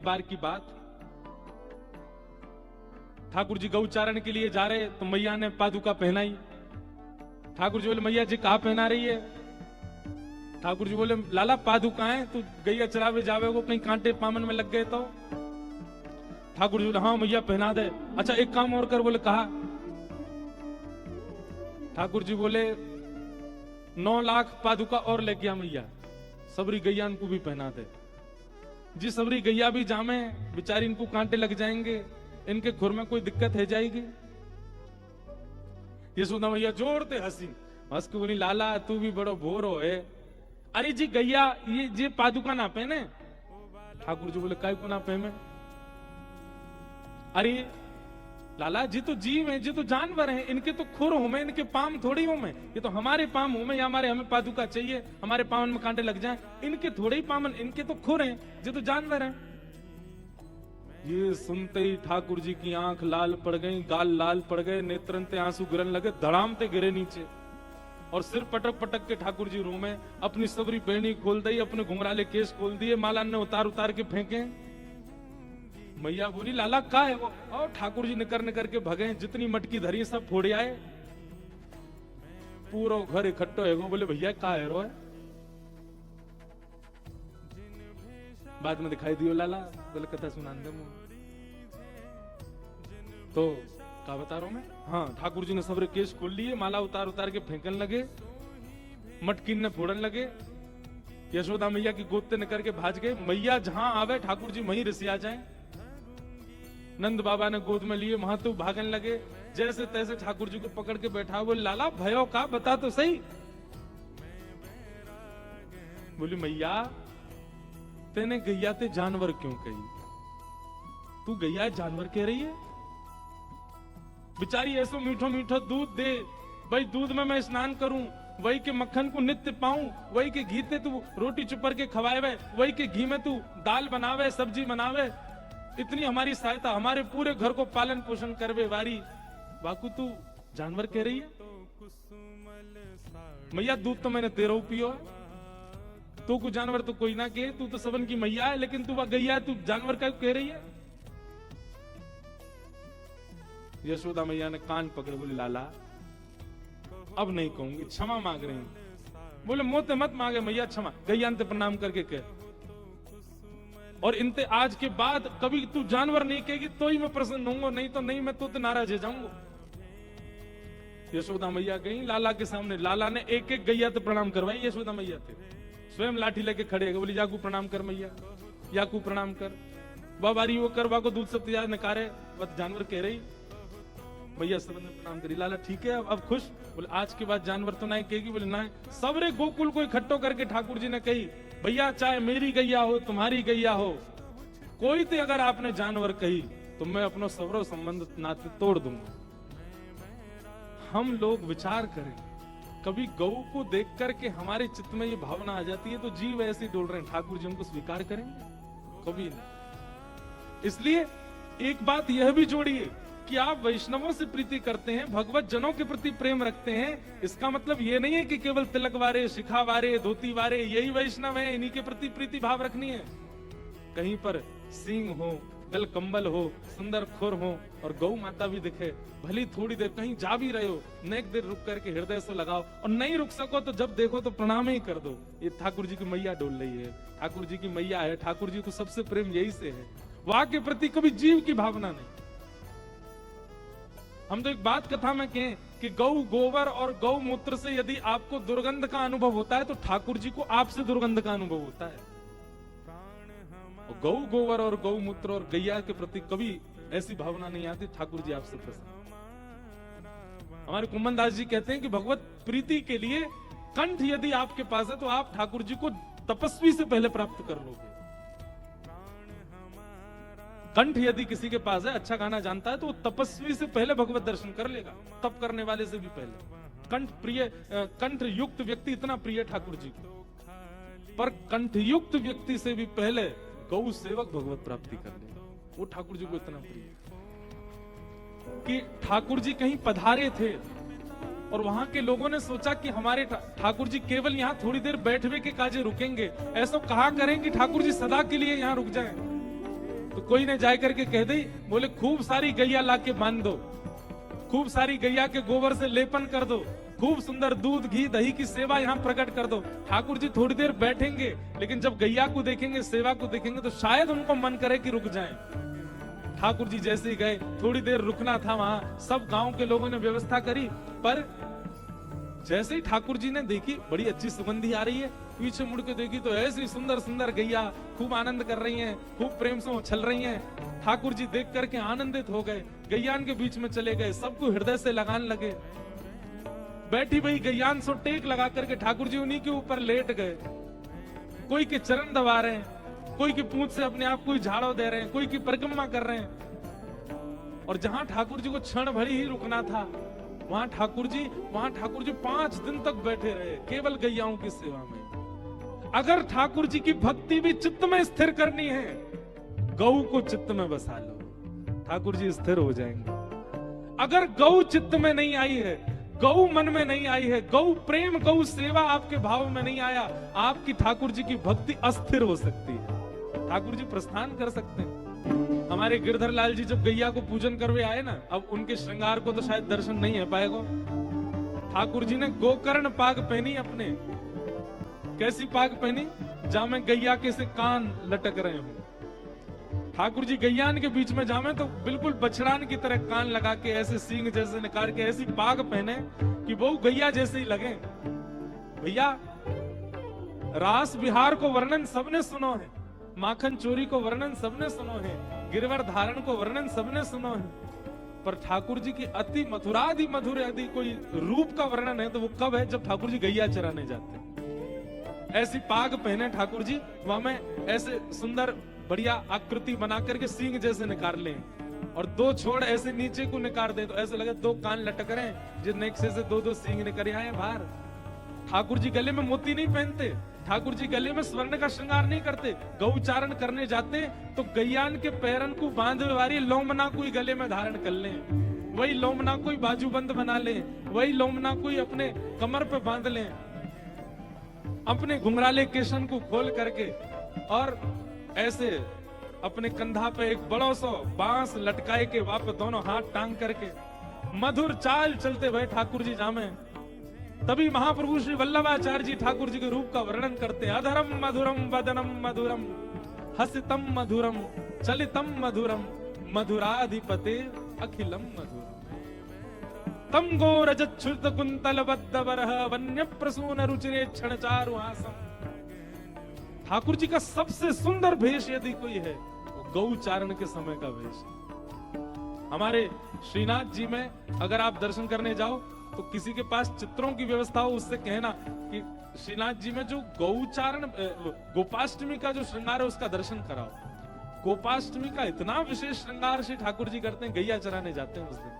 बार की बात, ठाकुर जी गौचारण के लिए जा रहे तो मैया ने पादुका पहनाई। ठाकुर जी बोले मैया जी कहा पहना रही है? ठाकुर जी बोले लाला पादुका है, तू गैया चरावे जावे वो कहीं कांटे पामन में लग गए तो। ठाकुर जी बोले हाँ मैया पहना दे। अच्छा एक काम और कर, बोले कहा। ठाकुर जी बोले 9 लाख पादुका और ले गया मैया, सबरी गैया इनको भी पहना दे। जी सबरी गैया भी जामे, बेचारी इनको कांटे लग जाएंगे, इनके खुर में कोई दिक्कत है जाएगी। यशोदा मैया जोरते हंसी, हंस के बोली लाला तू भी बड़ो भोर हो है। अरे जी गैया ये पादुका ना पहने। ठाकुर जी बोले काय को ना पहने? अरे लाला जी तो जीव है, जी तो जानवर हैं, इनके तो खुर हो में, इनके पाम थोड़ी हो में। ये तो हमारे पाम हो में या हमें पादुका चाहिए, हमारे पावन में कांटे लग जाएं, इनके थोड़े ही पामन, इनके तो खुर हैं, जी तो जानवर हैं। ये सुनते ही ठाकुर जी की आंख लाल पड़ गई, गाल लाल पड़ गए, नेत्रन ते आंसू गिरन लगे, धड़ाम ते गिरे नीचे और सिर पटक पटक के ठाकुर जी रोमे, अपनी सबरी बेनी खोल दी, अपने घुंघराले केस खोल दिए, माला ने उतार उतार के फेंके। मैया बोली लाला का है वो? और ठाकुर जी निकर निकर के भगे, जितनी मटकी धरी सब फोड़े आए, पूरा घर इकट्ठो है। वो बोले भैया का है रो है? बाद में दिखाई दियो लाला, बोले कथा सुना दे। तो क्या बता रहा हूं मैं? हाँ ठाकुर जी ने सबरे केस खोल लिए, माला उतार उतार के फेंकन लगे, मटकी ने फोड़न लगे। यशोदा मैया की गोद निकर के भाज गए। मैया जहां आवे ठाकुर जी वहीं रिसिया जाए। नंद बाबा ने गोद में लिए, महातु भागन लगे, जैसे तैसे ठाकुर जी को पकड़ के बैठा। बोले लाला भयो का बता तो सही। बोली मैया तेने गैया ते जानवर क्यों कही? तू गैया जानवर कह रही है? बेचारी ऐसो मीठो मीठो दूध दे, भाई दूध में मैं स्नान करूं, वही के मक्खन को नित्य पाऊं, वही के घी ते तू रोटी चुपर के खवाए, वही के घी में तू दाल बनावे, सब्जी बनावे, इतनी हमारी सहायता, हमारे पूरे घर को पालन पोषण करवे वारी, बाकू तू जानवर कह रही है? मैया दूध तो मैंने तेरा पियो है, तू को जानवर तो कोई ना कहे, तू तो सबन की मैया है, लेकिन तू गैया है, तू जानवर का कह रही है? यशोदा मैया ने कान पकड़े, बोली लाला अब नहीं कहूंगी, क्षमा मांग रही हूं। बोले मोते मत मांगे मैया क्षमा, गैया अंत प्रणाम करके कह, और इनते आज के बाद कभी तू जानवर नहीं कहेगी तो ही मैं प्रसन्न होऊंगा, नहीं तो नहीं, मैं तो नाराज हो जाऊंगा। यशोदा मैया गई लाला के सामने, लाला ने एक एक गैया तो प्रणाम करवाई। यशोदा मैया थे स्वयं लाठी लेके खड़े, बोली जाकू प्रणाम कर मैया, याकू प्रणाम कर, बाबारी वो कर, बाको दूध सब तैयार नकारे, बस जानवर कह रही। मैया सब ने प्रणाम करी। लाला ठीक है अब खुश? बोले आज के बाद जानवर तो नहीं कहेगी। बोले ना, सबरे गोकुल को इकट्ठो करके ठाकुर जी ने कही भैया चाहे मेरी गैया हो तुम्हारी गैया हो, कोई तो अगर आपने जानवर कही तो मैं अपना सबरो संबंध नाते तोड़ दूंगा। हम लोग विचार करें, कभी गौ को देख करके हमारे चित्त में ये भावना आ जाती है तो जीव ऐसे डोल रहे हैं, ठाकुर जी हमको स्वीकार करेंगे? कभी नहीं। इसलिए एक बात यह भी जोड़िए कि आप वैष्णवों से प्रीति करते हैं, भगवत जनों के प्रति प्रेम रखते हैं, इसका मतलब ये नहीं है कि केवल तिलक वारे, शिखा वारे, धोती वारे यही वैष्णव है, इन्हीं के प्रति प्रीति भाव रखनी है। कहीं पर सींग हो, गल कंबल हो, सुंदर खुर हो और गौ माता भी दिखे, भली थोड़ी देर कहीं जा भी रहे हो, नेक देर रुक करके हृदय से लगाओ, और नहीं रुक सको तो जब देखो तो प्रणाम ही कर दो। ये ठाकुर जी की मैया डोल रही है, ठाकुर जी की मैया है, ठाकुर जी को सबसे प्रेम यही से है, वहां के प्रति कभी जीव की भावना नहीं। हम तो एक बात कथा में कहें कि गौ गोबर और गौ मूत्र से यदि आपको दुर्गंध का अनुभव होता है तो ठाकुर जी को आपसे दुर्गंध का अनुभव होता है। गौ गोबर और गौ मूत्र और गैया के प्रति कभी ऐसी भावना नहीं आती, ठाकुर जी आपसे प्रसन्न। हमारे कुम्मन दास जी कहते हैं कि भगवत प्रीति के लिए कंठ यदि आपके पास है तो आप ठाकुर जी को तपस्वी से पहले प्राप्त कर लोगे। कंठ यदि किसी के पास है, अच्छा गाना जानता है, तो वो तपस्वी से पहले भगवत दर्शन कर लेगा, तप करने वाले से भी पहले। कंठ प्रिय, कंठ युक्त व्यक्ति इतना प्रिय ठाकुर जी को, पर कंठ युक्त व्यक्ति से भी पहले गौ सेवक भगवत प्राप्ति कर लेगा, वो ठाकुर जी को इतना प्रिय कि ठाकुर जी कहीं पधारे थे और वहां के लोगों ने सोचा कि हमारे ठाकुर जी केवल यहाँ थोड़ी देर बैठवे के काजे रुकेंगे, ऐसा कहा करें कि ठाकुर जी सदा के लिए यहाँ रुक जाएं। तो कोई ने जाकर करके कह दी, बोले खूब सारी गैया लाके बांध दो, खूब सारी गैया के गोबर से लेपन कर दो, खूब सुंदर दूध घी दही की सेवा यहाँ प्रकट कर दो। ठाकुर जी थोड़ी देर बैठेंगे, लेकिन जब गैया को देखेंगे, सेवा को देखेंगे, तो शायद उनको मन करे कि रुक जाएं। ठाकुर जी जैसे ही गए, थोड़ी देर रुकना था वहां, सब गांव के लोगों ने व्यवस्था करी, पर जैसे ही ठाकुर जी ने देखी बड़ी अच्छी सुगंधी आ रही है, पीछे मुड़ के देखी तो ऐसी सुंदर सुंदर गैया खूब आनंद कर रही हैं, खूब प्रेम से उछल रही हैं। ठाकुर जी देख करके आनंदित हो गए, गैयान के बीच में चले गए, सबको हृदय से लगान लगे। बैठी वही गैयान सो टेक लगा करके ठाकुर जी उन्हीं के ऊपर लेट गए। कोई के चरण दबा रहे हैं, कोई की पूंछ से अपने आप को झाड़ो दे रहे हैं, कोई की परिक्रमा कर रहे हैं। और जहां ठाकुर जी को क्षण भरी ही रुकना था, वहां ठाकुर जी 5 दिन तक बैठे रहे, केवल गैयाओं की सेवा में। अगर ठाकुर जी की भक्ति भी चित्त में स्थिर करनी है, गौ को चित्त में बसा लो, ठाकुर जी स्थिर हो जाएंगे। अगर गौ चित्त में नहीं आई है, गौ मन में नहीं आई है, गौ प्रेम गौ सेवा आपके भाव में नहीं आया, आपकी ठाकुर जी की भक्ति अस्थिर हो सकती है। ठाकुर जी प्रस्थान कर सकते हैं। हमारे गिरधर लाल जी जब गैया को पूजन करवे आए ना, अब उनके श्रृंगार को तो शायद दर्शन नहीं है पाएगा। ठाकुर जी ने गोकर्ण पाग पहनी अपने। कैसी पाग पहनी? जामे गैया के से कान लटक रहे हो। ठाकुर जी गैयान के बीच में जामे तो बिल्कुल बछड़ान की तरह कान लगा के, ऐसे सींग जैसे निकाल के ऐसी पाग पहने कि वो गैया जैसे ही लगे। भैया, रास बिहार को वर्णन सबने सुनो है, माखन चोरी को वर्णन सबने सुनो है, गिरवर धारण को वर्णन सबने सुनो है, पर ठाकुर जी की अति मधुरादि मधुर यदि कोई रूप का वर्णन है तो वो कब है? जब ठाकुर जी गैया चराने जाते हैं। ऐसी पाग पहने ठाकुर जी, वहां में ऐसे सुंदर बढ़िया आकृति बना करके सींग जैसे निकाल लें, और 2 छोड़ ऐसे नीचे को निकाल दे तो ऐसे लगे 2 कान लटक रहे हैं, जिस नेक्से से 2-2 सींग निकल आए बाहर। ठाकुर जी गले में मोती नहीं पहनते, ठाकुर जी गले में स्वर्ण का श्रृंगार नहीं करते। गौचारण करने जाते तो गैयान के पैरन को बांधे वाली लोमना कोई गले में धारण कर ले, वही लोमना कोई बाजूबंद बना ले, वही लोमना कोई अपने कमर पे बांध ले, अपने घुंघराले केशन को खोल करके, और ऐसे अपने कंधा पे एक बड़ो सो बांस लटकाए के वाप दोनों हाथ टांग करके मधुर चाल चलते भय ठाकुर जी जामे। तभी महाप्रभु श्री वल्लभाचार्य जी ठाकुर जी के रूप का वर्णन करते हैं। अधरम मधुरम वदनम मधुरम हसितम मधुरम चलितम मधुरम मधुराधिपते अखिलम मधुरम तम गो रजच्छुत कुंतल बद्ध बरह वन्य प्रसून रुचिरे क्षण चारु आसम। ठाकुर जी का सबसे सुंदर भेष यदि कोई है, वो गौचारण के समय का भेष। हमारे श्रीनाथ जी में अगर आप दर्शन करने जाओ तो किसी के पास चित्रों की व्यवस्था हो, उससे कहना कि श्रीनाथ जी में जो गौचारण गोपाष्टमी का जो श्रृंगार है उसका दर्शन कराओ। गोपाष्टमी का इतना विशेष श्रृंगार श्री ठाकुर जी करते हैं, गैया चराने जाते हैं उस दिन।